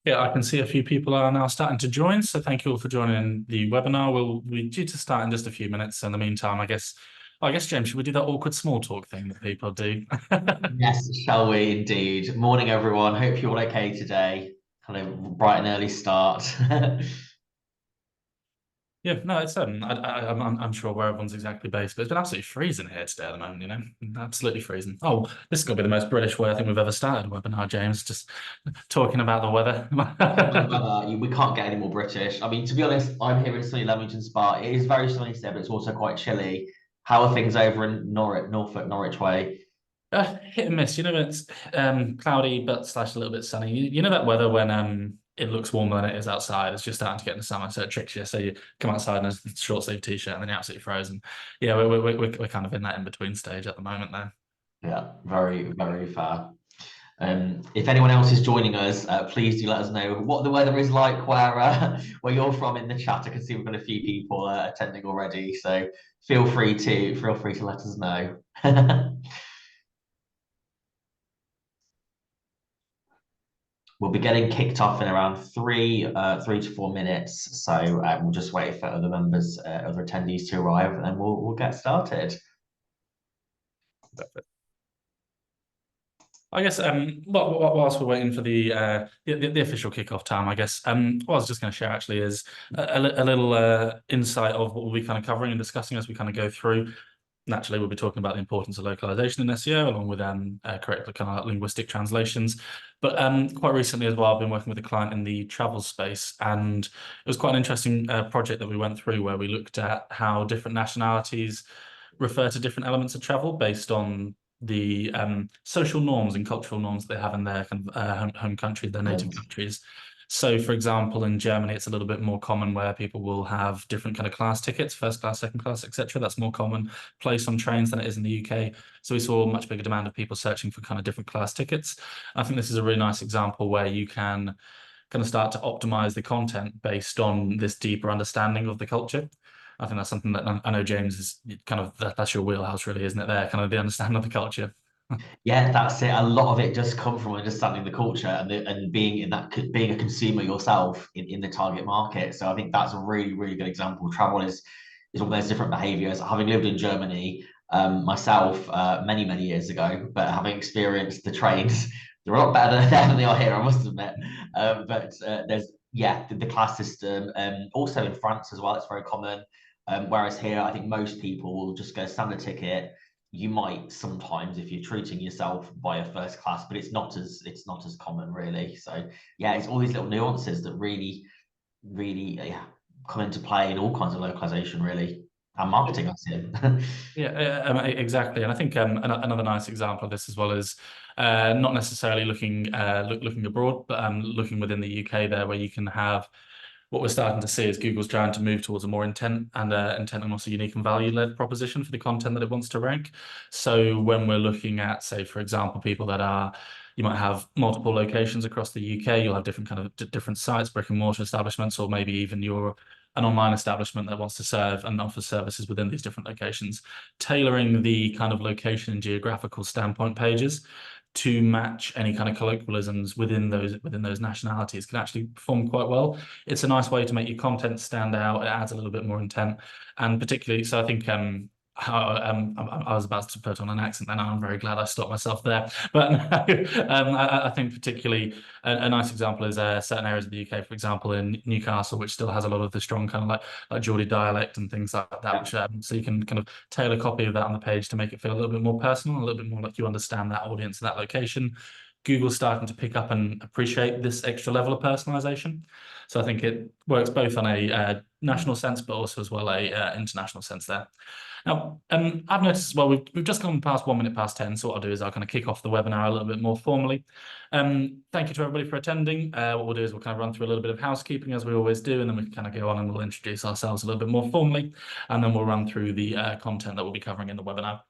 Yeah, I can see a few people are now starting to join, so thank you all for joining the webinar. We'll be due to start in just a few minutes. In the meantime, I guess James, should we do that awkward small talk thing that people do? Yes, shall we indeed? Morning, everyone. Hope you're all okay today. Kind of bright and early start. Yeah, no, it's I'm sure where everyone's exactly based, but it's been absolutely freezing here today at the moment. Absolutely freezing. Oh, this is gonna be the most British way I think we've ever started a webinar, James. Just talking about the weather. We can't get any more British. I mean, to be honest, I'm here in sunny Leamington Spa. It is very sunny today, but it's also quite chilly. How are things over in Norfolk, Norwich way? Hit and miss. It's cloudy but slash a little bit sunny. You know that weather when it looks warmer than it is outside. It's just starting to get in the summer, so it tricks you. So you come outside in a short sleeve t-shirt and then you're absolutely frozen. Yeah, we're kind of in that in between stage at the moment there. Yeah, very, very fair. If anyone else is joining us, please do let us know what the weather is like where you're from in the chat. I can see we've got a few people attending already, so feel free to let us know. We'll be getting kicked off in around 3 to 4 minutes, so we'll just wait for other members, other attendees to arrive, and then we'll get started. Perfect. I guess whilst we're waiting for the official kickoff time, I guess what I was just going to share actually is a little insight of what we'll be kind of covering and discussing as we kind of go through. Naturally, we'll be talking about the importance of localization in SEO, along with correct kind of linguistic translations. But quite recently as well, I've been working with a client in the travel space, and it was quite an interesting project that we went through where we looked at how different nationalities refer to different elements of travel based on the social norms and cultural norms they have in their kind of home country, their native countries. So, for example, in Germany, it's a little bit more common where people will have different kind of class tickets, first class, second class, etc. That's more common place on trains than it is in the UK. So we saw a much bigger demand of people searching for kind of different class tickets. I think this is a really nice example where you can kind of start to optimize the content based on this deeper understanding of the culture. I think that's something that I know James is kind of that's your wheelhouse, really, isn't it? There, kind of the understanding of the culture. Yeah, that's it. A lot of it does come from understanding the culture and being a consumer yourself in the target market. So I think that's a really, really good example. Travel is all those different behaviors. Having lived in Germany myself many years ago, but having experienced the trains, they're a lot better there than they are here, I must admit. But there's the class system. Also in France as well, it's very common. Whereas here, I think most people will just go standard ticket. You might sometimes, if you're treating yourself, buy a first class, but it's not as common really. So yeah, it's all these little nuances that really come into play in all kinds of localization really, and marketing. That's it. Yeah, exactly. And I think another nice example of this as well is not necessarily looking abroad, but looking within the UK there, where you can have what we're starting to see is Google's trying to move towards a more intent and also unique and value-led proposition for the content that it wants to rank. So when we're looking at, say, for example, people that are, you might have multiple locations across the UK, you'll have different kind of different sites, brick and mortar establishments, or maybe even you're an online establishment that wants to serve and offer services within these different locations. Tailoring the kind of location and geographical standpoint pages to match any kind of colloquialisms within those nationalities can actually perform quite well. It's a nice way to make your content stand out. It adds a little bit more intent, and particularly, so I think I was about to put on an accent, and I'm very glad I stopped myself there. But I think particularly a nice example is certain areas of the UK, for example, in Newcastle, which still has a lot of the strong kind of like Geordie dialect and things like that. Which so you can kind of tailor a copy of that on the page to make it feel a little bit more personal, a little bit more like you understand that audience and that location. Google's starting to pick up and appreciate this extra level of personalization. So I think it works both on a national sense, but also as well a international sense there. Now, I've noticed as well, we've just gone past 1 minute past 10. So what I'll do is I'll kind of kick off the webinar a little bit more formally. Thank you to everybody for attending. What we'll do is we'll kind of run through a little bit of housekeeping as we always do, and then we can kind of go on and we'll introduce ourselves a little bit more formally, and then we'll run through the content that we'll be covering in the webinar.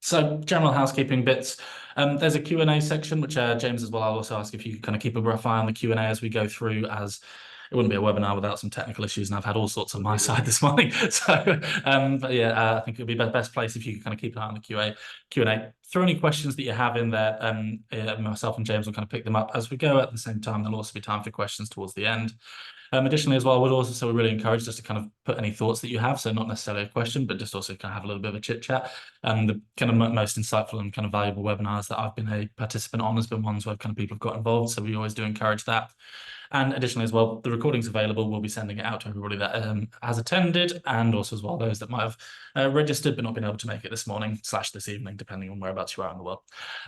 So general housekeeping bits. There's a Q&A section, which James as well, I'll also ask if you could kind of keep a rough eye on the Q&A as we go through, as it wouldn't be a webinar without some technical issues, and I've had all sorts on my side this morning. So, but yeah, I think it'd be the best place if you could kind of keep an eye on the Q&A. Throw any questions that you have in there. Myself and James will kind of pick them up as we go. At the same time, there'll also be time for questions towards the end. Additionally, as well, I would also say we really encourage just to kind of put any thoughts that you have. So not necessarily a question, but just also kind of have a little bit of a chit chat. The kind of most insightful and kind of valuable webinars that I've been a participant on has been ones where kind of people have got involved. So we always do encourage that. And additionally, as well, the recording's available. We'll be sending it out to everybody that has attended, and also as well those that might have registered but not been able to make it this morning / this evening, depending on whereabouts you are in the world.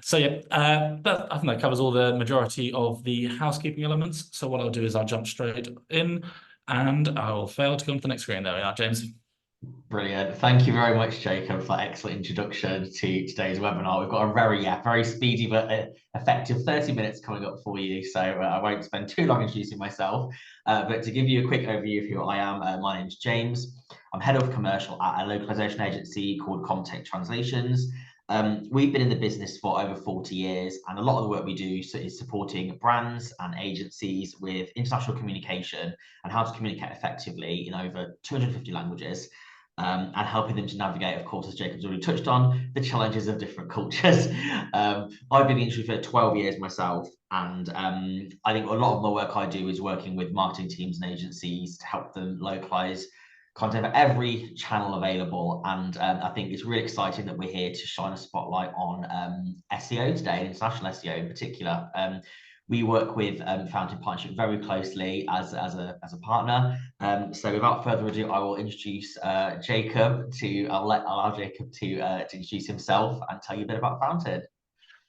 So yeah, I think that covers all the majority of the housekeeping elements. So what I'll do is I'll jump straight in, and I will fail to go on to the next screen. There we are, James. Brilliant. Thank you very much, Jacob, for that excellent introduction to today's webinar. We've got a very speedy but effective 30 minutes coming up for you, so I won't spend too long introducing myself. But to give you a quick overview of who I am, my name's James. I'm head of commercial at a localization agency called Comtec Translations. We've been in the business for over 40 years, and a lot of the work we do is supporting brands and agencies with international communication and how to communicate effectively in over 250 languages. And helping them to navigate, of course, as Jacob's already touched on, the challenges of different cultures. I've been in the industry for 12 years myself, and I think a lot of my work I do is working with marketing teams and agencies to help them localize content for every channel available. And I think it's really exciting that we're here to shine a spotlight on SEO today, international SEO in particular. We work with Fountain Partnership very closely as a partner. So without further ado, I will introduce Jacob to, I'll allow Jacob to introduce himself and tell you a bit about Fountain.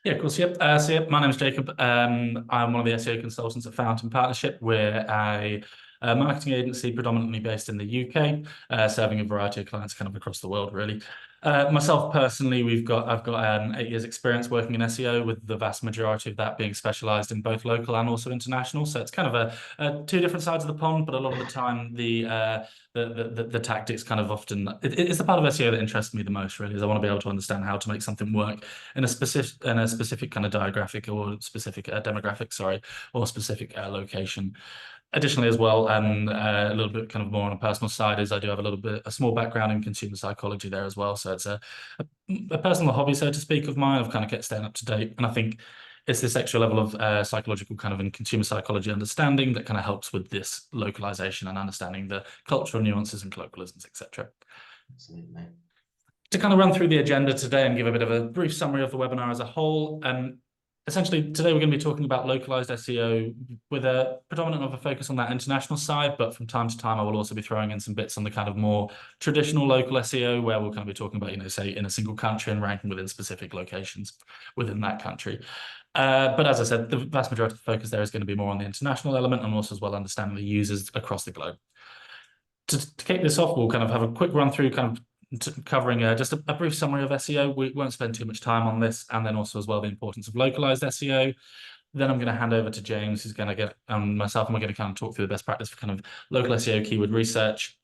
Yeah, of course. Yep. So yeah, my name is Jacob. I'm one of the SEO consultants at Fountain Partnership. We're a marketing agency predominantly based in the UK, serving a variety of clients kind of across the world, really. Myself personally, I've got 8 years experience working in SEO, with the vast majority of that being specialized in both local and also international. So it's kind of a two different sides of the pond, but a lot of the time the tactics kind of often it's the part of SEO that interests me the most, really, is I want to be able to understand how to make something work in a specific kind of demographic, or specific location. Additionally, as well, a little bit kind of more on a personal side, is I do have a small background in consumer psychology there as well. So it's a personal hobby, so to speak, of mine. I've kind of kept staying up to date, and I think it's this extra level of psychological kind of and consumer psychology understanding that kind of helps with this localization and understanding the cultural nuances and colloquialisms, etc. Absolutely. To kind of run through the agenda today and give a bit of a brief summary of the webinar as a whole, essentially, today we're going to be talking about localized SEO with a predominant of a focus on that international side, but from time to time, I will also be throwing in some bits on the kind of more traditional local SEO, where we'll kind of be talking about, say, in a single country and ranking within specific locations within that country. But as I said, the vast majority of the focus there is going to be more on the international element, and also as well understanding the users across the globe. To kick this off, we'll kind of have a quick run through kind of covering just a brief summary of SEO. We won't spend too much time on this, and then also as well the importance of localized SEO. Then I'm going to hand over to James, who's going to get myself, and we're going to kind of talk through the best practice for kind of local SEO keyword research.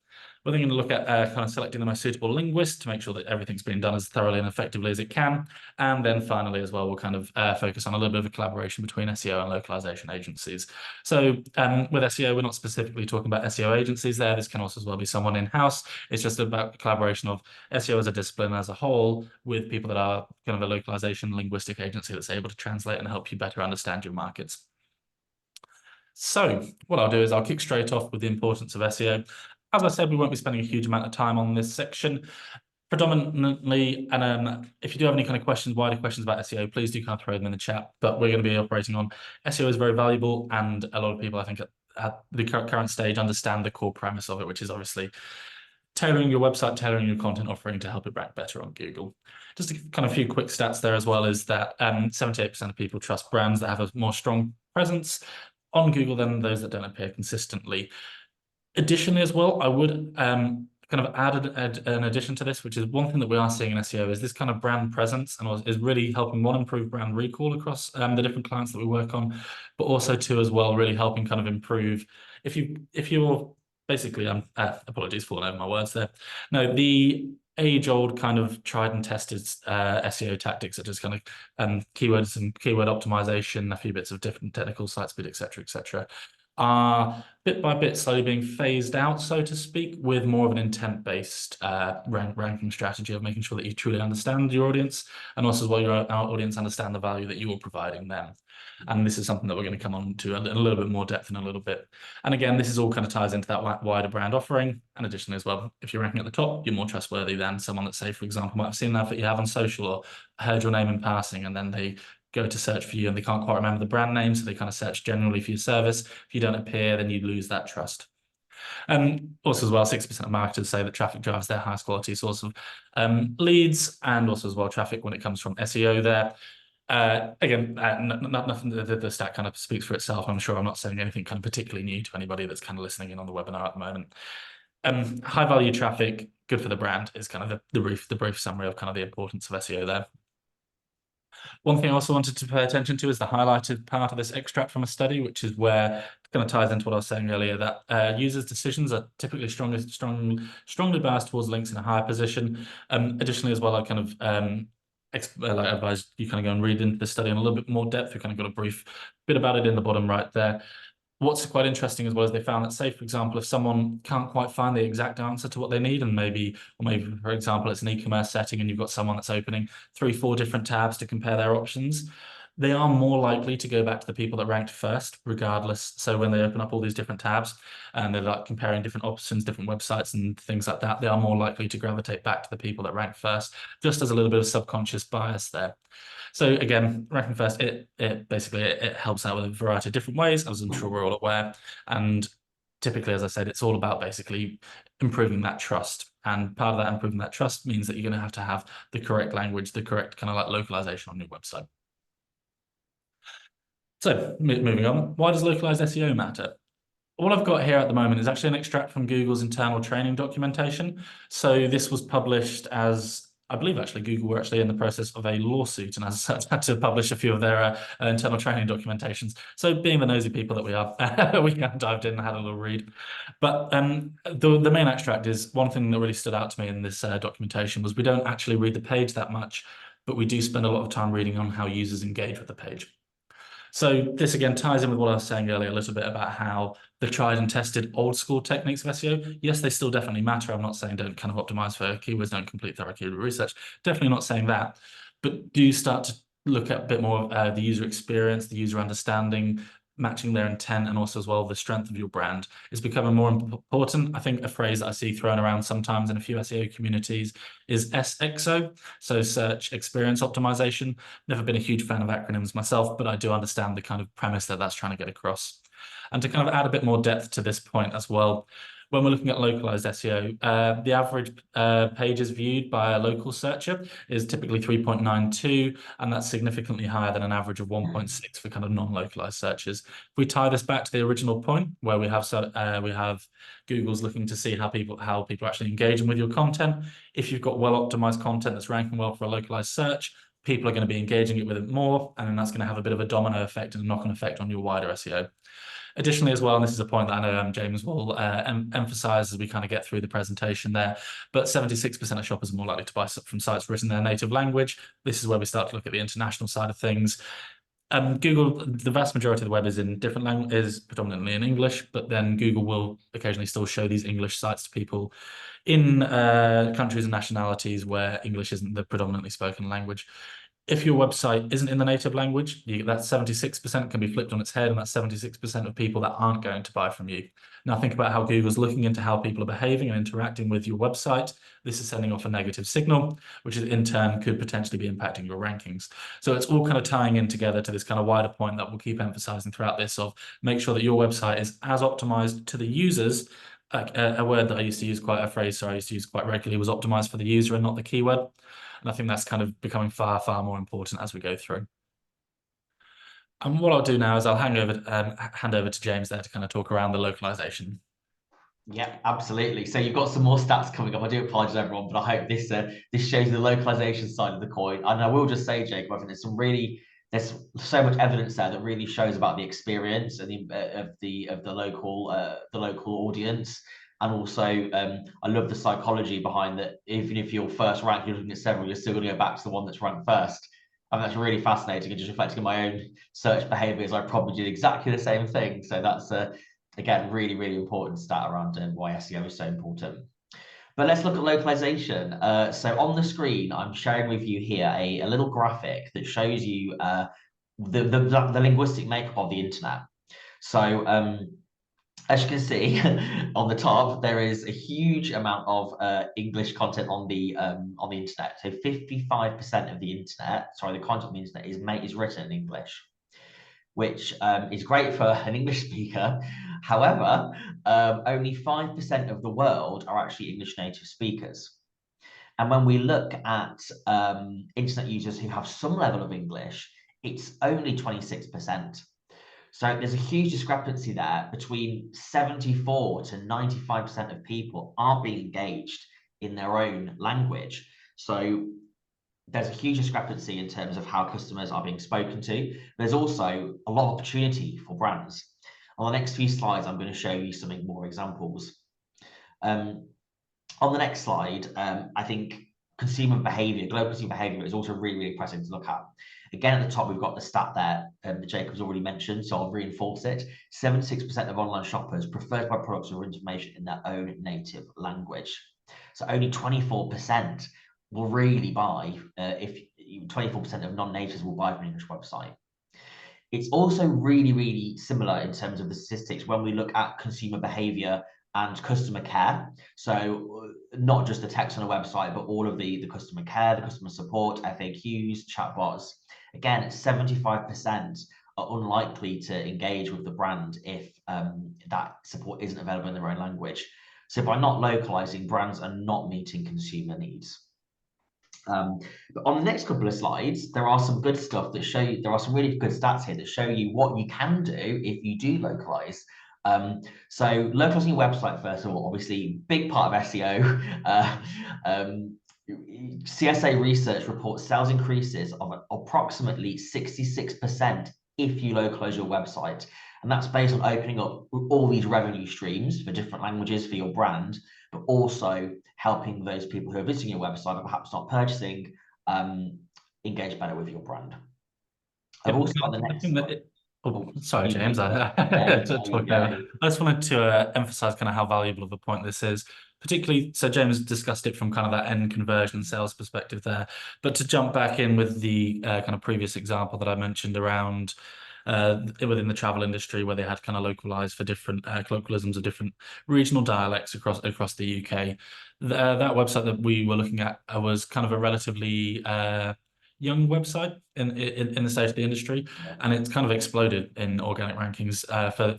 We're then going to look at kind of selecting the most suitable linguist to make sure that everything's being done as thoroughly and effectively as it can. And then finally, as well, we'll kind of focus on a little bit of a collaboration between SEO and localization agencies. So with SEO, we're not specifically talking about SEO agencies there. This can also as well be someone in-house. It's just about collaboration of SEO as a discipline as a whole with people that are kind of a localization linguistic agency that's able to translate and help you better understand your markets. So what I'll do is I'll kick straight off with the importance of SEO. As I said, we won't be spending a huge amount of time on this section. Predominantly, and if you do have any kind of questions, wider questions about SEO, please do kind of throw them in the chat. But we're going to be operating on SEO is very valuable, and a lot of people, I think, at the current stage understand the core premise of it, which is obviously tailoring your website, tailoring your content offering to help it rank better on Google. Just a kind of few quick stats there as well is that 78% of people trust brands that have a more strong presence on Google than those that don't appear consistently. Additionally, as well, I would kind of add an addition to this, which is one thing that we are seeing in SEO is this kind of brand presence, and is really helping improve brand recall across the different clients that we work on, but also two as well, really helping kind of improve if you're basically apologies for over my words there. No, the age-old kind of tried and tested SEO tactics, such as kind of keywords and keyword optimization, a few bits of different technical site speed, etc., etc., are bit by bit slowly being phased out, so to speak, with more of an intent-based ranking strategy of making sure that you truly understand your audience, and also as well your audience understand the value that you're providing them. And this is something that we're going to come on to a little bit more depth in a little bit. And again, this is all kind of ties into that wider brand offering. And additionally as well, if you're ranking at the top, you're more trustworthy than someone that, say, for example, might have seen that you have on social or heard your name in passing, and then they go to search for you and they can't quite remember the brand name, so they kind of search generally for your service. If you don't appear, then you lose that trust. Also as well, 60% of marketers say that traffic drives their highest quality source of leads, and also as well traffic when it comes from SEO there. Again, nothing, the stat kind of speaks for itself. I'm sure I'm not saying anything kind of particularly new to anybody that's kind of listening in on the webinar at the moment. High value traffic, good for the brand, is kind of the brief summary of kind of the importance of SEO there. One thing I also wanted to pay attention to is the highlighted part of this extract from a study, which is where it kind of ties into what I was saying earlier, that users' decisions are typically strongly biased towards links in a higher position. Additionally, as well, I kind of advise you kind of go and read into the study in a little bit more depth. We kind of got a brief bit about it in the bottom right there. What's quite interesting as well is they found that, say, for example, if someone can't quite find the exact answer to what they need, and maybe, for example, it's an e-commerce setting and you've got someone that's opening 3-4 different tabs to compare their options, they are more likely to go back to the people that ranked first, regardless. So when they open up all these different tabs and they're like comparing different options, different websites and things like that, they are more likely to gravitate back to the people that ranked first, just as a little bit of subconscious bias there. So again, ranking first, it helps out with a variety of different ways, as I'm sure we're all aware. And typically, as I said, it's all about basically improving that trust. And part of that improving that trust means that you're going to have the correct language, the correct kind of like localization on your website. So moving on, why does localized SEO matter? What I've got here at the moment is actually an extract from Google's internal training documentation. So this was published as, I believe actually Google were actually in the process of a lawsuit, and as such had to publish a few of their internal training documentations. So being the nosy people that we are, we kind of dived in and had a little read. But the main extract is one thing that really stood out to me in this documentation was we don't actually read the page that much, but we do spend a lot of time reading on how users engage with the page. So this again ties in with what I was saying earlier a little bit about how the tried and tested old school techniques of SEO, yes, they still definitely matter. I'm not saying don't kind of optimize for keywords, don't complete thorough keyword research. Definitely not saying that. But do you start to look at a bit more of the user experience, the user understanding, matching their intent, and also as well the strength of your brand is becoming more important. I think a phrase that I see thrown around sometimes in a few SEO communities is SXO, so search experience optimization. Never been a huge fan of acronyms myself, but I do understand the kind of premise that that's trying to get across. And to kind of add a bit more depth to this point as well, when we're looking at localized SEO, the average pages viewed by a local searcher is typically 3.92, and that's significantly higher than an average of 1.6 for kind of non-localized searches. If we tie this back to the original point, where we have Google's looking to see how people are actually engaging with your content. If you've got well-optimized content that's ranking well for a localized search, people are going to be engaging with it more, and then that's going to have a bit of a domino effect and a knock-on effect on your wider SEO. Additionally, as well, and this is a point that I know James will emphasize as we kind of get through the presentation there, but 76% of shoppers are more likely to buy from sites written in their native language. This is where we start to look at the international side of things. Google, the vast majority of the web is in different language, is predominantly in English, but then Google will occasionally still show these English sites to people in countries and nationalities where English isn't the predominantly spoken language. If your website isn't in the native language, that 76% can be flipped on its head, and that's 76% of people that aren't going to buy from you. Now think about how Google's looking into how people are behaving and interacting with your website. This is sending off a negative signal, which in turn could potentially be impacting your rankings. So it's all kind of tying in together to this kind of wider point that we'll keep emphasizing throughout this of make sure that your website is as optimized to the users. A word that I used to use quite regularly was optimized for the user and not the keyword. And I think that's kind of becoming far, far more important as we go through. And what I'll do now is I'll hand over to James there to kind of talk around the localization. Yeah, absolutely. So you've got some more stats coming up. I do apologize, everyone, but I hope this shows the localization side of the coin. And I will just say, Jacob, I think there's so much evidence there that really shows about the experience and of the local audience. And also, I love the psychology behind that. Even if you're first ranked, you're looking at several, you're still going to go back to the one that's ranked first. And that's really fascinating, and just reflecting on my own search behaviors. I probably did exactly the same thing. So that's again, really, really important stat around why SEO is so important. But let's look at localization. So on the screen, I'm sharing with you here a little graphic that shows you the linguistic makeup of the internet. So as you can see on the top, there is a huge amount of English content on the internet. So 55% of the internet, sorry, the content on the internet is written in English, which is great for an English speaker. However, only 5% of the world are actually English native speakers. And when we look at internet users who have some level of English, it's only 26%. So there's a huge discrepancy there between 74 to 95% of people aren't being engaged in their own language. So there's a huge discrepancy in terms of how customers are being spoken to. There's also a lot of opportunity for brands. On the next few slides, I'm going to show you some more examples. On the next slide, I think consumer behavior, global consumer behavior is also really, really impressive to look at. Again, at the top, we've got the stat there that Jacob's already mentioned, so I'll reinforce it. 76% of online shoppers prefer to buy products or information in their own native language. So only 24% will really buy, if 24% of non-natives will buy from an English website. It's also really, really similar in terms of the statistics when we look at consumer behavior and customer care. So not just the text on a website, but all of the customer care, the customer support, FAQs, chatbots. Again, 75% are unlikely to engage with the brand if that support isn't available in their own language. So by not localizing, brands are not meeting consumer needs. But on the next couple of slides, there are some good stuff that show you, there are some really good stats here that show you what you can do if you do localize. So localizing your website, first of all, obviously big part of SEO. CSA research reports sales increases of approximately 66% if you localize your website. And that's based on opening up all these revenue streams for different languages for your brand, but also helping those people who are visiting your website or perhaps not purchasing engage better with your brand. I've also got the next slide. Sorry, James. I just wanted to emphasize kind of how valuable of a point this is, particularly. So James discussed it from kind of that end conversion sales perspective there, but to jump back in with the kind of previous example that I mentioned around within the travel industry, where they had kind of localized for different colloquialisms of different regional dialects across the UK. That website that we were looking at was kind of a relatively young website in the state of the industry, and it's kind of exploded in organic rankings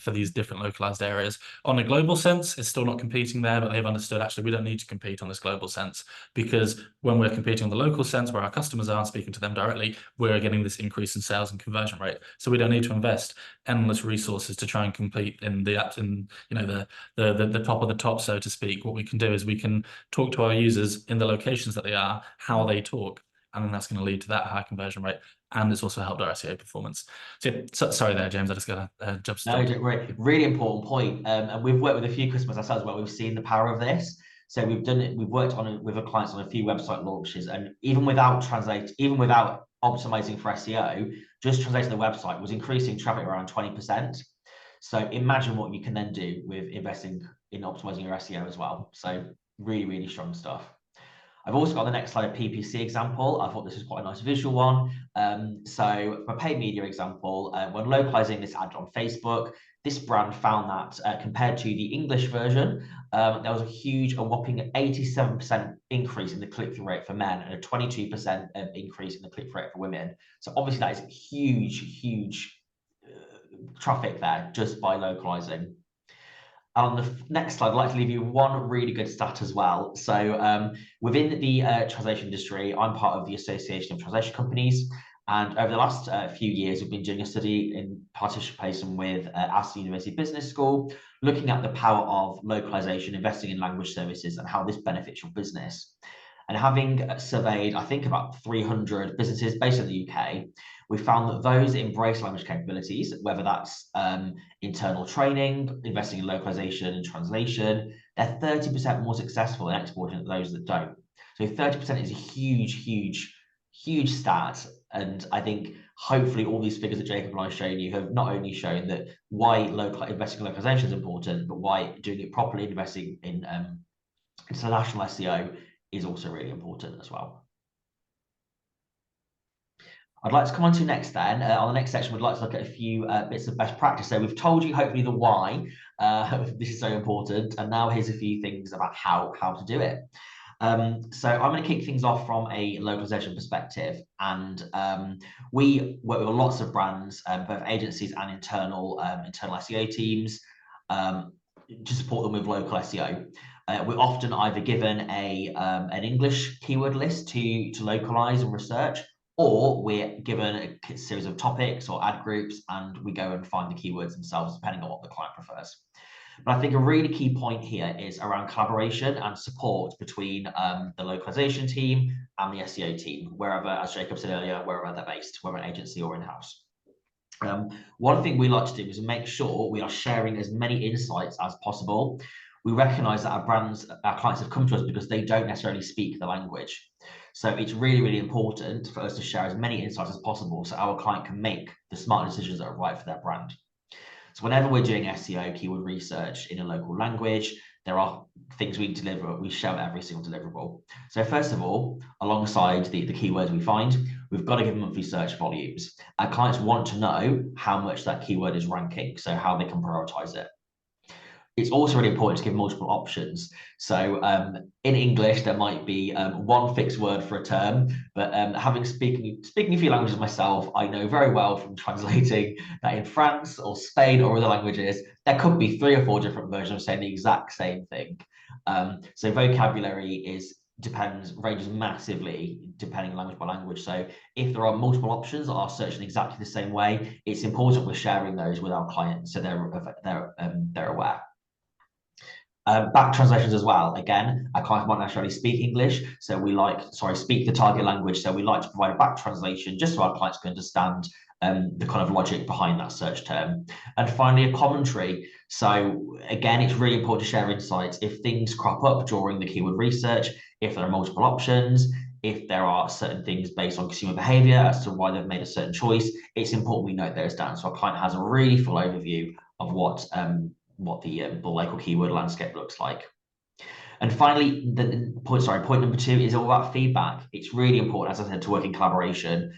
for these different localized areas. On a global sense, it's still not competing there, but they've understood actually we don't need to compete on this global sense, because when we're competing on the local sense where our customers are speaking to them directly, we're getting this increase in sales and conversion rate. So we don't need to invest endless resources to try and compete in the apps, in the top of the top, so to speak. What we can do is we can talk to our users in the locations that they are, how they talk, and then that's going to lead to that high conversion rate, and it's also helped our SEO performance. So sorry there, James, I just got to jump. No, really important point. And we've worked with a few customers ourselves where we've seen the power of this. So we've done it. We've worked with our clients on a few website launches, and even without optimizing for SEO, just translating the website was increasing traffic around 20%. So imagine what you can then do with investing in optimizing your SEO as well. So really, really strong stuff. I've also got the next slide, a PPC example. I thought this was quite a nice visual one. So for a paid media example, when localizing this ad on Facebook, this brand found that compared to the English version, there was a whopping 87% increase in the click-through rate for men and a 22% increase in the click-through rate for women. So obviously that is huge traffic there just by localizing. On the next slide, I'd like to leave you one really good stat as well. So within the translation industry, I'm part of the Association of Translation Companies. And over the last few years, we've been doing a study in participation with Aston University Business School, looking at the power of localization, investing in language services, and how this benefits your business. And having surveyed, I think, about 300 businesses based in the UK, we found that those embrace language capabilities, whether that's internal training, investing in localization and translation, they're 30% more successful in exporting than those that don't. So 30% is a huge stat. And I think hopefully all these figures that Jacob and I have shown you have not only shown that why investing in localization is important, but why doing it properly, investing in international SEO is also really important as well. I'd like to come on to next then. On the next section, we'd like to look at a few bits of best practice. So we've told you hopefully the why, this is so important. And now here's a few things about how to do it. So I'm going to kick things off from a localization perspective. And we work with lots of brands, both agencies and internal SEO teams, to support them with local SEO. We're often either given an English keyword list to localize and research, or we're given a series of topics or ad groups, and we go and find the keywords themselves, depending on what the client prefers. But I think a really key point here is around collaboration and support between the localization team and the SEO team, wherever, as Jacob said earlier, wherever they're based, whether an agency or in-house. One thing we like to do is make sure we are sharing as many insights as possible. We recognize that our clients have come to us because they don't necessarily speak the language. So it's really, really important for us to share as many insights as possible so our client can make the smart decisions that are right for their brand. So whenever we're doing SEO keyword research in a local language, there are things we deliver, we share every single deliverable. So first of all, alongside the keywords we find, we've got to give them monthly search volumes. Our clients want to know how much that keyword is ranking, so how they can prioritize it. It's also really important to give multiple options. So in English, there might be one fixed word for a term, but speaking a few languages myself, I know very well from translating that in France or Spain or other languages, there could be 3 or 4 different versions of saying the exact same thing. So vocabulary ranges massively depending language by language. So if there are multiple options that are searched in exactly the same way, it's important we're sharing those with our clients so they're aware. Back translations as well. Again, our clients might not necessarily speak English, so speak the target language. So we like to provide a back translation just so our clients can understand the kind of logic behind that search term. And finally, a commentary. So again, it's really important to share insights. If things crop up during the keyword research, if there are multiple options, if there are certain things based on consumer behavior as to why they've made a certain choice, it's important we note those down so our client has a really full overview of what the local keyword landscape looks like. And finally, point number 2 is all about feedback. It's really important, as I said, to work in collaboration.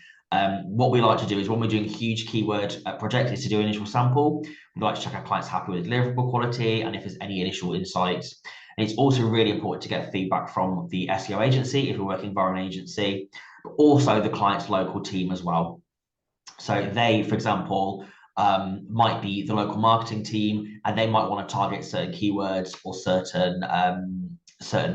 What we like to do is when we're doing a huge keyword project is to do an initial sample. We like to check our clients happy with the deliverable quality and if there's any initial insights. And it's also really important to get feedback from the SEO agency if we're working via an agency, but also the client's local team as well. So they, for example, might be the local marketing team, and they might want to target certain keywords or certain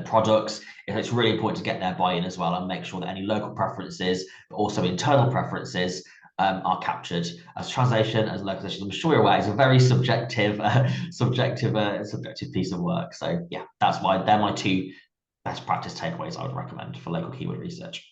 products. It's really important to get their buy-in as well and make sure that any local preferences, but also internal preferences, are captured. As translation, as localization, I'm sure you're aware, is a very subjective piece of work. So yeah, they're my 2 best practice takeaways I would recommend for local keyword research.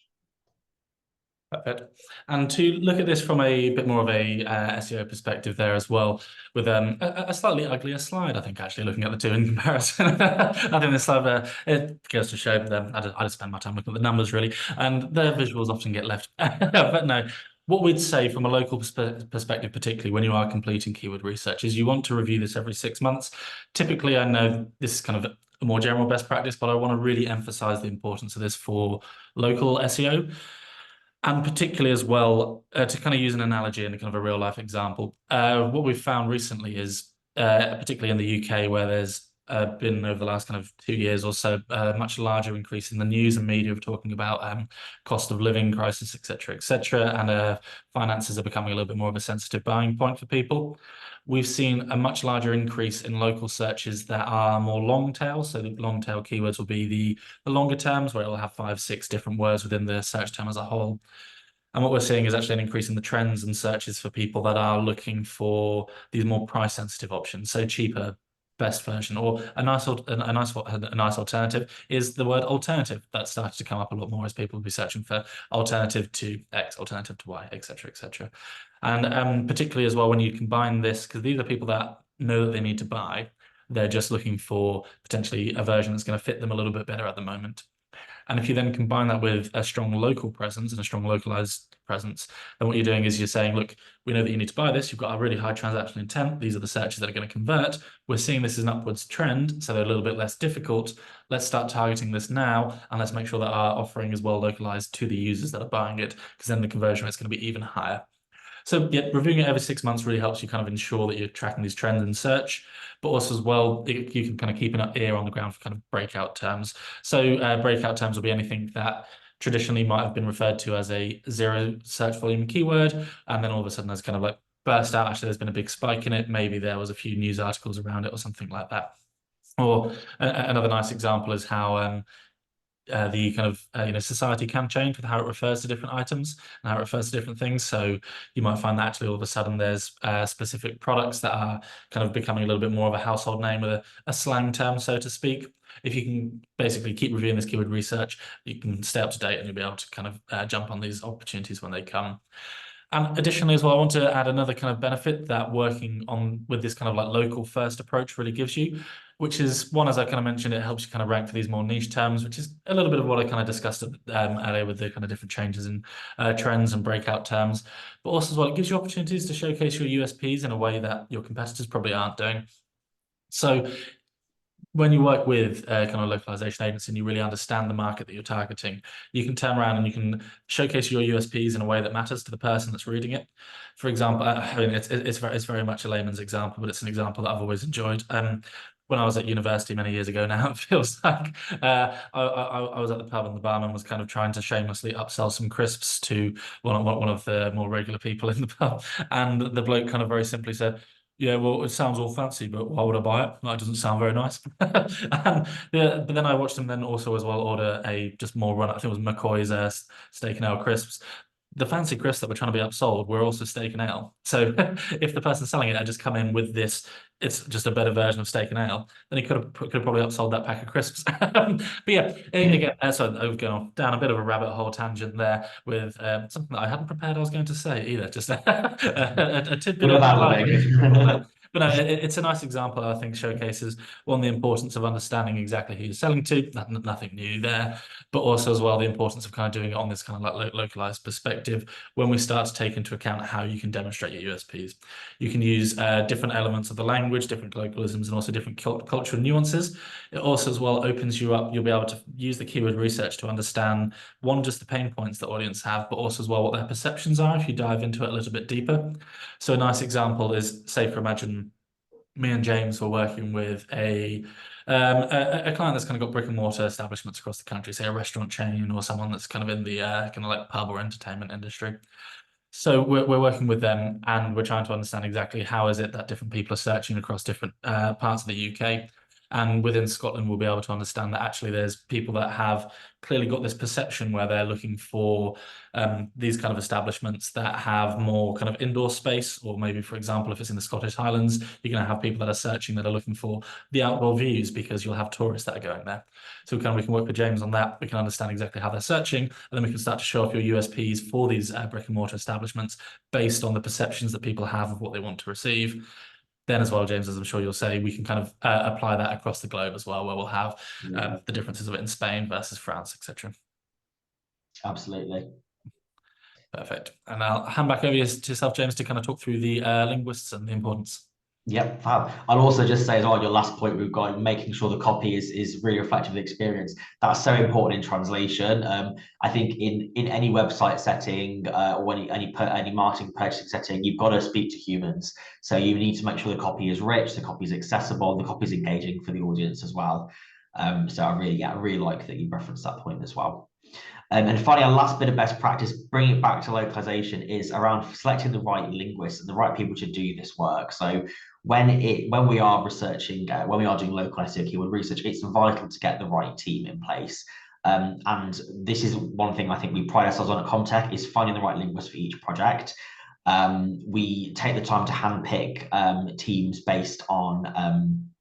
Perfect. And to look at this from a bit more of a SEO perspective there as well, with a slightly uglier slide, I think, actually, looking at the 2 in comparison. I think this slide, it goes to show them, I just spend my time looking at the numbers, really, and their visuals often get left. But no, what we'd say from a local perspective, particularly when you are completing keyword research, is you want to review this every 6 months. Typically, I know this is kind of a more general best practice, but I want to really emphasize the importance of this for local SEO. And particularly as well, to kind of use an analogy and kind of a real life example, what we've found recently is, particularly in the UK, where there's been over the last kind of 2 years or so, a much larger increase in the news and media of talking about cost of living crisis, etc., and finances are becoming a little bit more of a sensitive buying point for people. We've seen a much larger increase in local searches that are more long tail. So the long tail keywords will be the longer terms, where it will have 5, 6 different words within the search term as a whole. And what we're seeing is actually an increase in the trends and searches for people that are looking for these more price sensitive options. So cheaper, best version, or a nice alternative is the word alternative. That started to come up a lot more as people will be searching for alternative to X, alternative to Y, etc., etc. And particularly as well, when you combine this, because these are people that know that they need to buy, they're just looking for potentially a version that's going to fit them a little bit better at the moment. And if you then combine that with a strong local presence and a strong localized presence, then what you're doing is you're saying, look, we know that you need to buy this. You've got a really high transactional intent. These are the searches that are going to convert. We're seeing this as an upwards trend, so they're a little bit less difficult. Let's start targeting this now, and let's make sure that our offering is well localized to the users that are buying it, because then the conversion rate is going to be even higher. So yeah, reviewing it every 6 months really helps you kind of ensure that you're tracking these trends in search, but also as well, you can kind of keep an ear on the ground for kind of breakout terms. So breakout terms will be anything that traditionally might have been referred to as a zero search volume keyword, and then all of a sudden there's kind of like burst out, actually there's been a big spike in it. Maybe there was a few news articles around it or something like that. Or another nice example is how the kind of society can change with how it refers to different items and how it refers to different things. So you might find that actually all of a sudden there's specific products that are kind of becoming a little bit more of a household name with a slang term, so to speak. If you can basically keep reviewing this keyword research, you can stay up to date and you'll be able to kind of jump on these opportunities when they come. And additionally as well, I want to add another kind of benefit that working on with this kind of like local first approach really gives you, which is one, as I kind of mentioned, it helps you kind of rank for these more niche terms, which is a little bit of what I kind of discussed earlier with the kind of different changes in trends and breakout terms. But also as well, it gives you opportunities to showcase your USPs in a way that your competitors probably aren't doing. So when you work with a kind of localization agency and you really understand the market that you're targeting, you can turn around and you can showcase your USPs in a way that matters to the person that's reading it. For example, I mean, it's very much a layman's example, but it's an example that I've always enjoyed. When I was at university many years ago now, it feels like I was at the pub and the barman was kind of trying to shamelessly upsell some crisps to one of the more regular people in the pub. And the bloke kind of very simply said, yeah, well, it sounds all fancy, but why would I buy it? That doesn't sound very nice. And but then I watched him then also as well order a just more run. I think it was McCoy's steak and ale crisps. The fancy crisps that were trying to be upsold were also steak and ale. So if the person selling it had just come in with this, it's just a better version of steak and ale, then he could have probably upsold that pack of crisps. But yeah, again, so I was going down a bit of a rabbit hole tangent there with something that I hadn't prepared I was going to say either. Just a tidbit of life. But no, it's a nice example, I think, showcases one, the importance of understanding exactly who you're selling to, nothing new there, but also as well the importance of kind of doing it on this kind of like localized perspective when we start to take into account how you can demonstrate your USPs. You can use different elements of the language, different colloquialisms, and also different cultural nuances. It also as well opens you up. You'll be able to use the keyword research to understand, one, just the pain points that audience have, but also as well what their perceptions are if you dive into it a little bit deeper. So a nice example is, say, for imagine me and James were working with a client that's kind of got brick and mortar establishments across the country, say a restaurant chain or someone that's kind of in the kind of like pub or entertainment industry. So we're working with them and we're trying to understand exactly how is it that different people are searching across different parts of the UK. And within Scotland, we'll be able to understand that actually there's people that have clearly got this perception where they're looking for these kind of establishments that have more kind of indoor space, or maybe, for example, if it's in the Scottish Highlands, you're going to have people that are searching that are looking for the outdoor views because you'll have tourists that are going there. So we can work with James on that. We can understand exactly how they're searching, and then we can start to show off your USPs for these brick and mortar establishments based on the perceptions that people have of what they want to receive. Then as well, James, as I'm sure you'll say, we can kind of apply that across the globe as well, where we'll have the differences of it in Spain versus France, etc. Absolutely. Perfect. And I'll hand back over to yourself, James, to kind of talk through the linguists and the importance. Yep, fab. I'll also just say as well, your last point we've got, making sure the copy is really reflective of the experience. That's so important in translation. I think in any website setting or any marketing purchasing setting, you've got to speak to humans. So you need to make sure the copy is rich, the copy is accessible, the copy is engaging for the audience as well. So I really like that you referenced that point as well. And finally, our last bit of best practice, bringing it back to localization, is around selecting the right linguists and the right people to do this work. So when we are researching, when we are doing local SEO keyword research, it's vital to get the right team in place. And this is one thing I think we pride ourselves on at Comtec, is finding the right linguist for each project. We take the time to handpick teams based on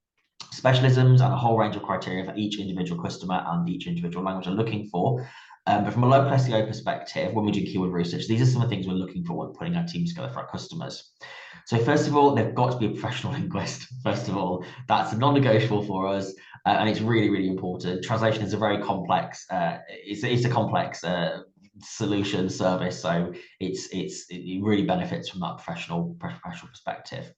specialisms and a whole range of criteria for each individual customer and each individual language they're looking for. But from a local SEO perspective, when we do keyword research, these are some of the things we're looking for when putting our teams together for our customers. So first of all, they've got to be a professional linguist. First of all, that's a non-negotiable for us, and it's really, really important. Translation is a very complex. It's a complex solution service, so it really benefits from that professional perspective.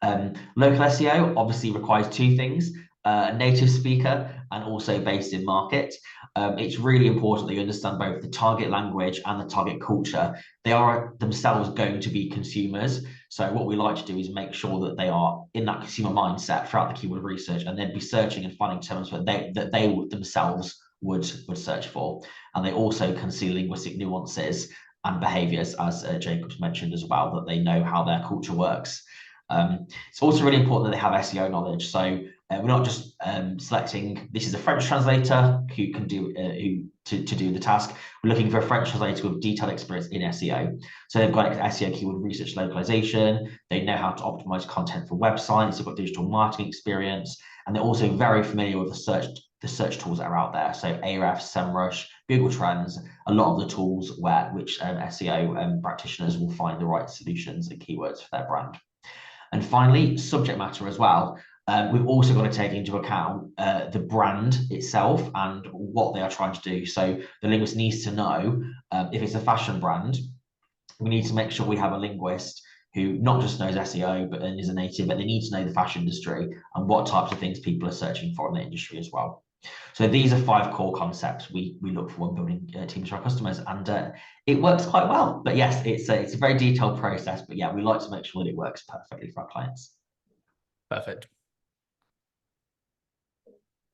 Local SEO obviously requires two things: a native speaker and also based in market. It's really important that you understand both the target language and the target culture. They are themselves going to be consumers. So what we like to do is make sure that they are in that consumer mindset throughout the keyword research, and then be searching and finding terms that they themselves would search for. And they also can see linguistic nuances and behaviors, as Jacob's mentioned as well, that they know how their culture works. It's also really important that they have SEO knowledge. So we're not just selecting this is a French translator who can do to do the task. We're looking for a French translator with detailed experience in SEO. So they've got SEO keyword research localization. They know how to optimize content for websites. They've got digital marketing experience, and they're also very familiar with the search tools that are out there. So Ahrefs, SEMrush, Google Trends, a lot of the tools which SEO practitioners will find the right solutions and keywords for their brand. And finally, subject matter as well. We've also got to take into account the brand itself and what they are trying to do. So the linguist needs to know if it's a fashion brand, we need to make sure we have a linguist who not just knows SEO but is a native, but they need to know the fashion industry and what types of things people are searching for in the industry as well. So these are 5 core concepts we look for when building teams for our customers, and it works quite well. But yes, it's a very detailed process, but yeah, we like to make sure that it works perfectly for our clients. Perfect.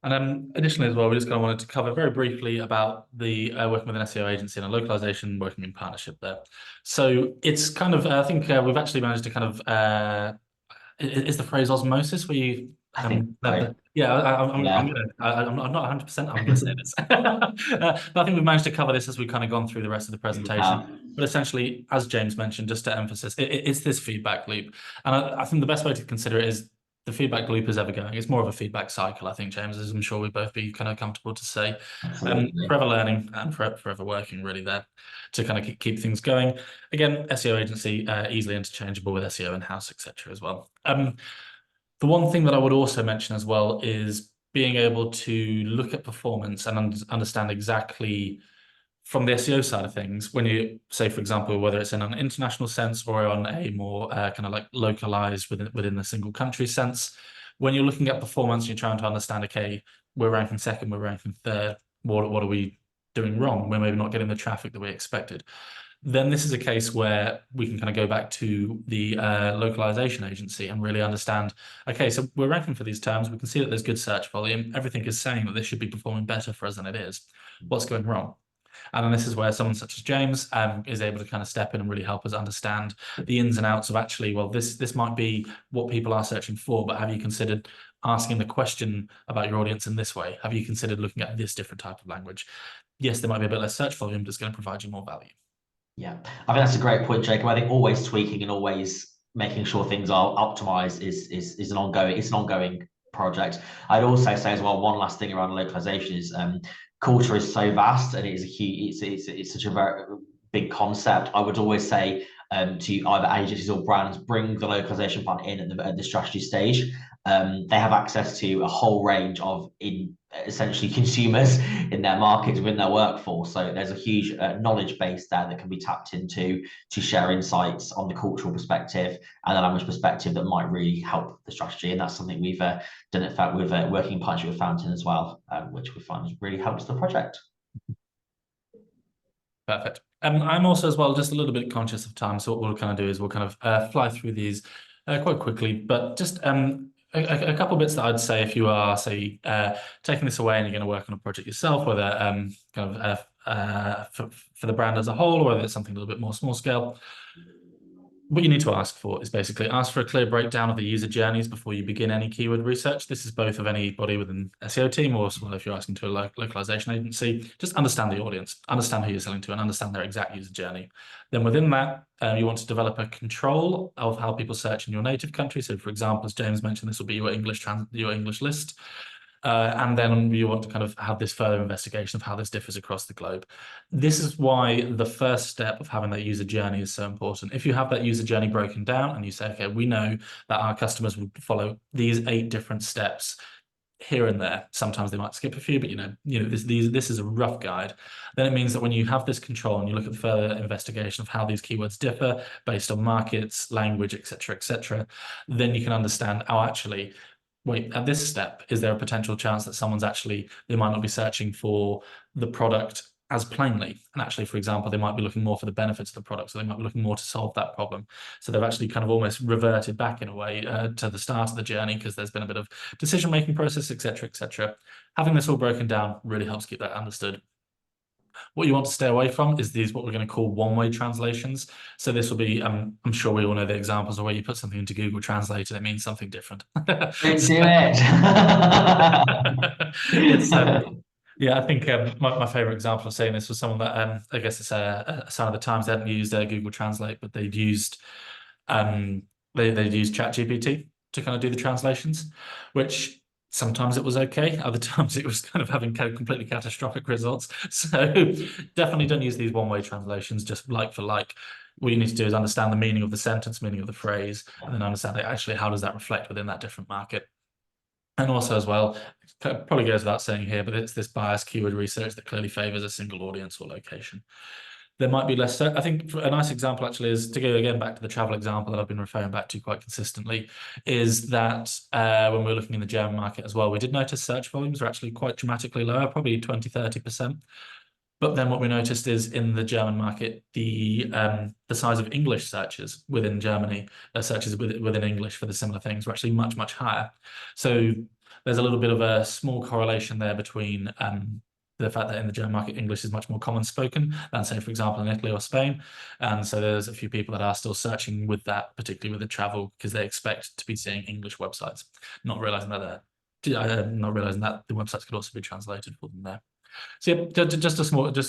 And additionally as well, we just kind of wanted to cover very briefly about the working with an SEO agency and a localization working in partnership there. So it's kind of, I think we've actually managed to kind of, is the phrase osmosis where you I think so. yeah, I'm not 100%. I'm gonna say this. But I think we've managed to cover this as we've kind of gone through the rest of the presentation. But essentially, as James mentioned, just to emphasize, it's this feedback loop, and I think the best way to consider it is the feedback loop is ever going. It's more of a feedback cycle, I think, James, as I'm sure we'd both be kind of comfortable to say. Forever learning and forever working, really, there to kind of keep things going. Again, SEO agency easily interchangeable with SEO in-house, etc. as well. The one thing that I would also mention as well is being able to look at performance and understand exactly from the SEO side of things, when you say, for example, whether it's in an international sense or on a more kind of like localized within the single country sense, when you're looking at performance, you're trying to understand, okay, we're ranking second, we're ranking third, what are we doing wrong? We're maybe not getting the traffic that we expected. Then this is a case where we can kind of go back to the localization agency and really understand, okay, so we're ranking for these terms. We can see that there's good search volume. Everything is saying that this should be performing better for us than it is. What's going wrong? And then this is where someone such as James is able to kind of step in and really help us understand the ins and outs of actually, well, this might be what people are searching for, but have you considered asking the question about your audience in this way? Have you considered looking at this different type of language? Yes, there might be a bit less search volume, but it's going to provide you more value. Yeah, I think that's a great point, Jacob. I think always tweaking and always making sure things are optimized is an ongoing project. I'd also say as well, one last thing around localization is culture is so vast and it is a huge, it's such a very big concept. I would always say to either agencies or brands, bring the localization part in at the strategy stage. They have access to a whole range of essentially consumers in their markets, within their workforce. So there's a huge knowledge base there that can be tapped into to share insights on the cultural perspective and the language perspective that might really help the strategy. And that's something we've done, in fact, with working in partnership with Fountain as well, which we find really helps the project. Perfect. I'm also as well just a little bit conscious of time. So what we'll kind of do is we'll kind of fly through these quite quickly, but just a couple of bits that I'd say if you are, say, taking this away and you're going to work on a project yourself, whether kind of for the brand as a whole, or whether it's something a little bit more small scale. What you need to ask for is basically ask for a clear breakdown of the user journeys before you begin any keyword research. This is both of anybody within SEO team or if you're asking to a localization agency. Just understand the audience, understand who you're selling to, and understand their exact user journey. Then within that, you want to develop a control of how people search in your native country. So, for example, as James mentioned, this will be your English list. And then you want to kind of have this further investigation of how this differs across the globe. This is why the first step of having that user journey is so important. If you have that user journey broken down and you say, okay, we know that our customers would follow these 8 different steps here and there. Sometimes they might skip a few, but this is a rough guide. Then it means that when you have this control and you look at further investigation of how these keywords differ based on markets, language, etc., then you can understand, oh, actually, wait, at this step, is there a potential chance that they might not be searching for the product as plainly? And actually, for example, they might be looking more for the benefits of the product. So they might be looking more to solve that problem. So they've actually kind of almost reverted back in a way to the start of the journey because there's been a bit of decision-making process, etc. Having this all broken down really helps keep that understood. What you want to stay away from is what we're going to call one-way translations. So this will be, I'm sure we all know the examples of where you put something into Google Translate and it means something different. Don't do it. It's yeah, I think my favorite example of saying this was someone that I guess it's a sign of the times. They hadn't used Google Translate, but they'd used they'd used ChatGPT to kind of do the translations, which sometimes it was okay, other times it was kind of having completely catastrophic results. So definitely don't use these one-way translations just like for like. What you need to do is understand the meaning of the sentence, meaning of the phrase, and then understand actually how does that reflect within that different market. And also as well, probably goes without saying here, but it's this biased keyword research that clearly favors a single audience or location. There might be less so. I think a nice example actually is to go again back to the travel example that I've been referring back to quite consistently, is that when we're looking in the German market as well, we did notice search volumes are actually quite dramatically lower, probably 20-30%. But then what we noticed is in the German market, the size of English searches within Germany, searches within English for the similar things were actually much, much higher. So there's a little bit of a small correlation there between the fact that in the German market, English is much more common spoken than, say, for example, in Italy or Spain. And so there's a few people that are still searching with that, particularly with the travel, because they expect to be seeing English websites, not realizing that the websites could also be translated for them there. So yeah, just a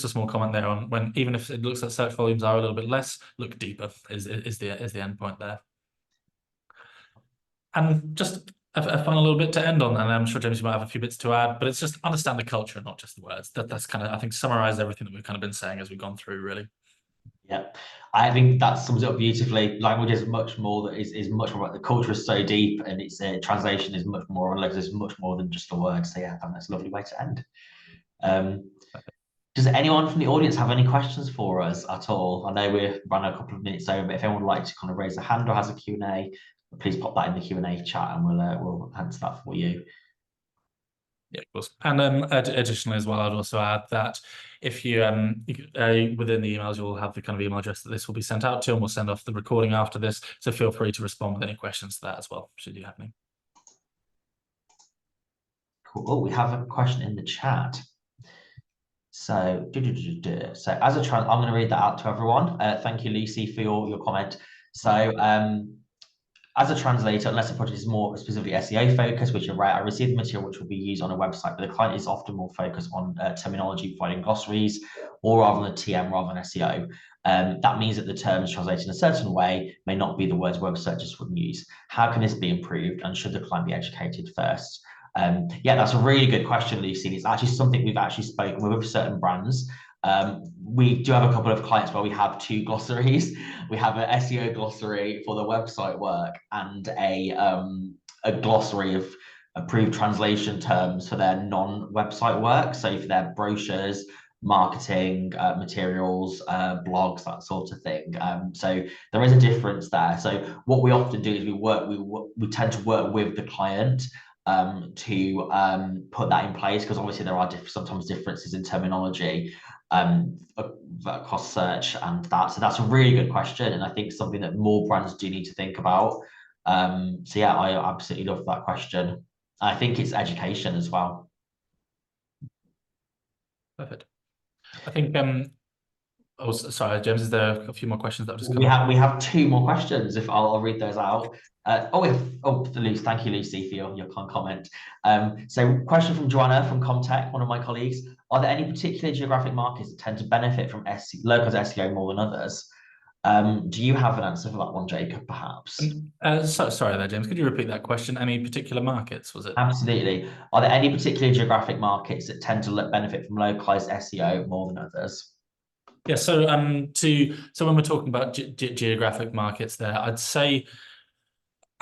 small comment there on when, even if it looks like search volumes are a little bit less, look deeper is the end point there. And just a fun little bit to end on, and I'm sure James, you might have a few bits to add, but it's just understand the culture, not just the words. That's kind of, I think, summarized everything that we've kind of been saying as we've gone through, really. Yeah, I think that sums it up beautifully. Language is much more that is much more about the culture is so deep, and its translation is much more, and is much more than just the words. So yeah, I think that's a lovely way to end. Does anyone from the audience have any questions for us at all? I know we're running a couple of minutes over, but if anyone would like to kind of raise a hand or has a Q&A, please pop that in the Q&A chat and we'll answer that for you. Yeah, of course. And additionally as well, I'd also add that if you within the emails, you'll have the kind of email address that this will be sent out to, and we'll send off the recording after this. So feel free to respond with any questions to that as well, should you have any. Cool. Oh, we have a question in the chat. So, as a I'm going to read that out to everyone. Thank you, Lucy, for your comment. So, as a translator, unless the project is more specifically SEO focused, which you're right, I received the material which will be used on a website, but the client is often more focused on terminology, providing glossaries, or rather than TM rather than SEO. That means that the terms translated in a certain way may not be the words web searchers would use. How can this be improved, and should the client be educated first? Yeah, that's a really good question, Lucy. It's actually something we've actually spoken with certain brands. We do have a couple of clients where we have 2 glossaries. We have an SEO glossary for the website work and a glossary of approved translation terms for their non-website work. So for their brochures, marketing materials, blogs, that sort of thing. So there is a difference there. So what we often do is we tend to work with the client to put that in place, because obviously there are sometimes differences in terminology across search and that. So that's a really good question, and I think something that more brands do need to think about. So yeah, I absolutely love that question. I think it's education as well. Perfect. I think oh, sorry, James, is there a few more questions that have just come up? We have 2 more questions. If I'll read those out. Lucy, thank you, Lucy, for your comment. So question from Joanna from Comtec, one of my colleagues. Are there any particular geographic markets that tend to benefit from localized SEO more than others? Do you have an answer for that one, Jacob, perhaps? And sorry there, James. Could you repeat that question? Any particular markets, was it? Absolutely. Are there any particular geographic markets that tend to benefit from localized SEO more than others? Yeah, so when we're talking about geographic markets there, I'd say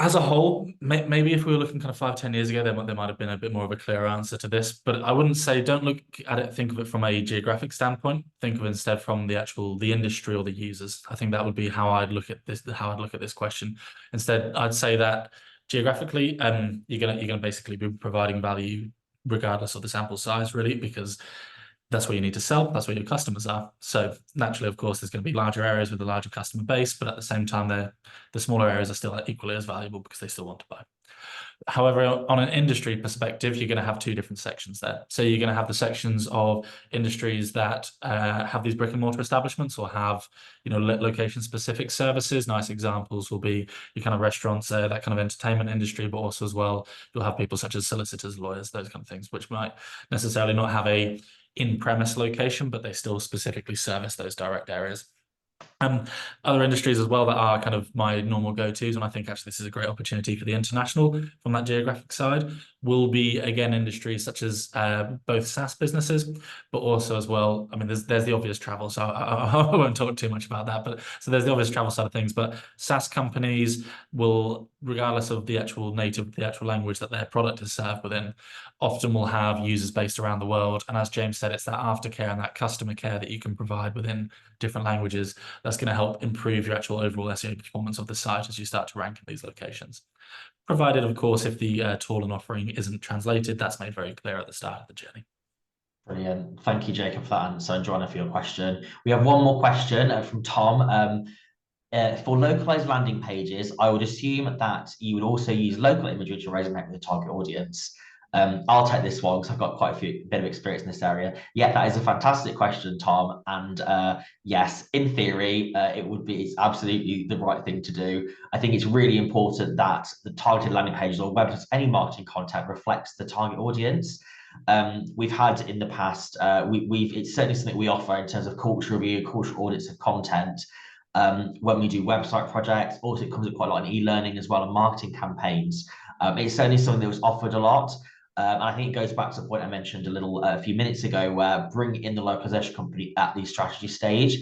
as a whole, maybe if we were looking kind of 5, 10 years ago, there might have been a bit more of a clear answer to this. But I wouldn't say don't look at it, think of it from a geographic standpoint. Think of it instead from the industry or the users. I think that would be how I'd look at this question. Instead, I'd say that geographically, you're gonna basically be providing value regardless of the sample size, really, because that's where you need to sell. That's where your customers are. So naturally, of course, there's going to be larger areas with a larger customer base, but at the same time, the smaller areas are still equally as valuable because they still want to buy. However, on an industry perspective, you're going to have two different sections there. So you're going to have the sections of industries that have these brick and mortar establishments or have, location specific services. Nice examples will be your kind of restaurants, that kind of entertainment industry, but also as well, you'll have people such as solicitors, lawyers, those kind of things, which might necessarily not have a in-premise location, but they still specifically service those direct areas. Other industries as well that are kind of my normal go-tos, and I think actually this is a great opportunity for the international from that geographic side, will be again industries such as both SaaS businesses, but also as well, I mean, there's the obvious travel, so I won't talk too much about that, but so there's the obvious travel side of things, but SaaS companies will, regardless of the actual language that their product is served within, often will have users based around the world. And as James said, it's that aftercare and that customer care that you can provide within different languages that's going to help improve your actual overall SEO performance of the site as you start to rank in these locations. Provided, of course, if the tool and offering isn't translated, that's made very clear at the start of the journey. Brilliant. Thank you, Jacob, for that answer, and Joanna, for your question. We have one more question from Tom. For localized landing pages, I would assume that you would also use local imagery to resonate with the target audience. I'll take this one because I've got quite a bit of experience in this area. Yeah, that is a fantastic question, Tom. And yes, in theory, it's absolutely the right thing to do. I think it's really important that the targeted landing pages or websites, any marketing content reflects the target audience. We've had in the past, it's certainly something we offer in terms of cultural review, cultural audits of content. When we do website projects, also it comes with quite a lot in e-learning as well and marketing campaigns. It's certainly something that was offered a lot. And I think it goes back to the point I mentioned a few minutes ago, where bring in the localization company at the strategy stage.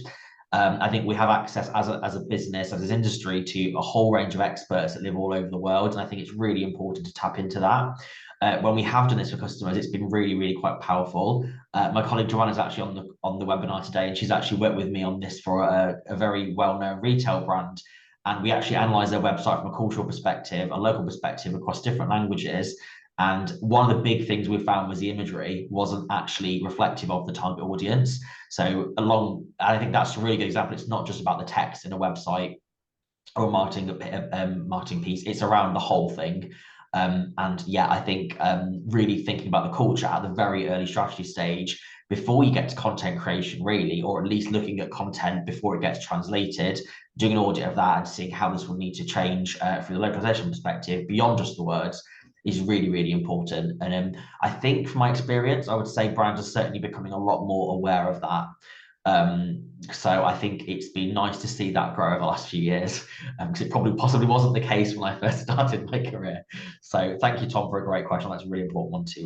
I think we have access as a business, as an industry, to a whole range of experts that live all over the world. And I think it's really important to tap into that. When we have done this for customers, it's been really, really quite powerful. My colleague Joanna is actually on the webinar today, and she's actually worked with me on this for a very well-known retail brand. And we actually analysed their website from a cultural perspective, a local perspective across different languages. And one of the big things we found was the imagery wasn't actually reflective of the target audience. So I think that's a really good example. It's not just about the text in a website or marketing piece. It's around the whole thing. And yeah, I think really thinking about the culture at the very early strategy stage before you get to content creation, really, or at least looking at content before it gets translated, doing an audit of that and seeing how this will need to change from the localization perspective beyond just the words is really, really important. And I think from my experience, I would say brands are certainly becoming a lot more aware of that. So I think it's been nice to see that grow over the last few years, because it possibly wasn't the case when I first started my career. So thank you, Tom, for a great question. That's a really important one to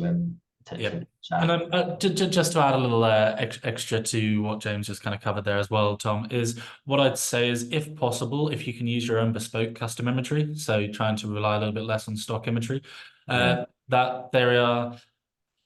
share. And just to add a little extra to what James just kind of covered there as well, Tom, is what I'd say is, if possible, if you can use your own bespoke custom imagery, so trying to rely a little bit less on stock imagery, that there are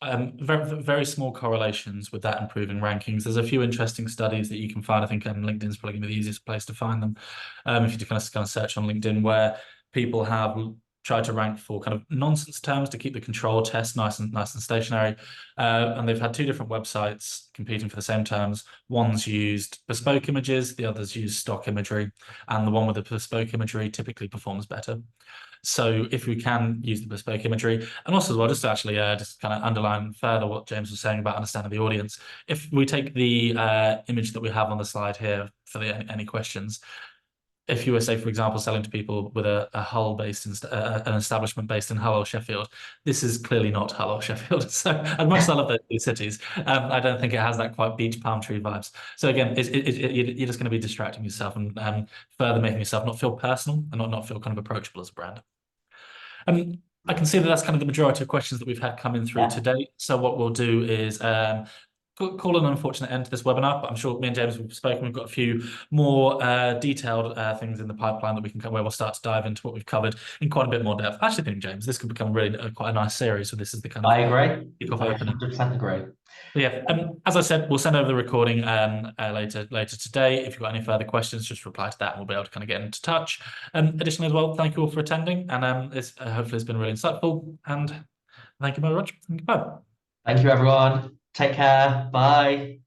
very, very small correlations with that improving rankings. There's a few interesting studies that you can find. I think LinkedIn's probably the easiest place to find them. If you do kind of search on LinkedIn, where people have tried to rank for kind of nonsense terms to keep the control test nice and stationary. And they've had two different websites competing for the same terms. One's used bespoke images, the other's used stock imagery, and the one with the bespoke imagery typically performs better. So if we can use the bespoke imagery, and also as well, just to actually just kind of underline further what James was saying about understanding the audience, if we take the image that we have on the slide here for any questions, if you were, say, for example, selling to people with a Hull based an establishment based in Hull or Sheffield, this is clearly not Hull or Sheffield. So as much as I love those two cities, I don't think it has that quite beach palm tree vibes. So again, you're just going to be distracting yourself and further making yourself not feel personal and not feel kind of approachable as a brand. I can see that that's kind of the majority of questions that we've had come in through today. So what we'll do is call an unfortunate end to this webinar, but I'm sure me and James have spoken. We've got a few more detailed things in the pipeline that we can where we'll start to dive into what we've covered in quite a bit more depth. I actually think, James, this could become really quite a nice series. So this is the kind of I agree. kickoff I opener. 100% agree. But yeah, as I said, we'll send over the recording later today. If you've got any further questions, just reply to that, and we'll be able to kind of get into touch. Additionally, as well, thank you all for attending, and hopefully it's been really insightful. And thank you very much. Goodbye. Thank you, everyone. Take care. Bye.